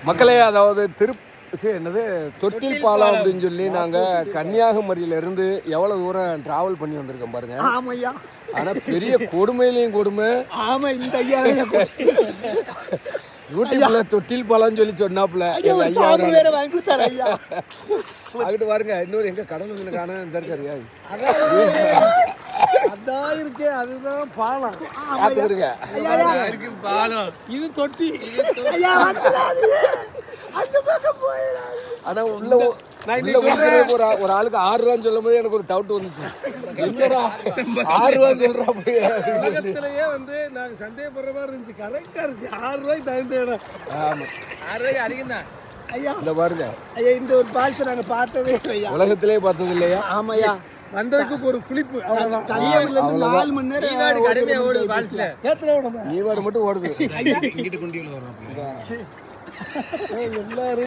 மக்களே, அதாவது என்னது தொட்டில் பாலம் அப்படின்னு சொல்லி நாங்க கன்னியாகுமரியில இருந்து எவ்வளவு தூரம் டிராவல் பண்ணி வந்திருக்கோம் பாருங்க. ஆமையா, ஆனா பெரிய கொடுமையிலையும் கொடுமை. ஆமா, இந்த ஐயா யூடியூப்ல தொட்டில் பாலம்னு சொல்லி சொன்னாப்புல வேற வாங்கி கொடுத்தாரு ஐயா. அங்கிட்டு பாருங்க, இன்னொரு எங்க கடவுள் காண இந்த இருக்காரு. அதான் இருக்கு, அதுதான் பாலம். பாலம் இது தொட்டி. ஆனா உள்ள ஒரு ஆளுக்கு 6 ரூபான்னு சொல்லும் போது எனக்கு ஒரு டவுட் வந்துச்சு. என்னடா 6 ரூபான்னு சொல்றா? உலகத்திலேயே வந்து நாங்க சந்தேகப்படுற மாதிரி இருந்துச்சு. கரெக்டா இருக்கு, 6 ரூபாய்க்கு தகுந்த இடம். ஆமா, 6 ரூபாய்க்கு அதிகம் தான் ஐயா. இந்த பாருங்க ஐயா, இந்த ஒரு பால்ஸ் நாங்க பார்த்ததே இல்லையா, உலகத்திலேயே பார்த்தது இல்லையா? ஆமாய்யா, வந்ததுக்கு ஒரு குளிப்பு அவ்வளவுதான். கன்னியாகுமரியில இருந்து 4 மணி நேரம் கடுமையா ஓடுது பால்ஸ்ல. ஏத்துல ஓடுமா? நீவாடு மட்டும் ஓடுது. எல்லாரும்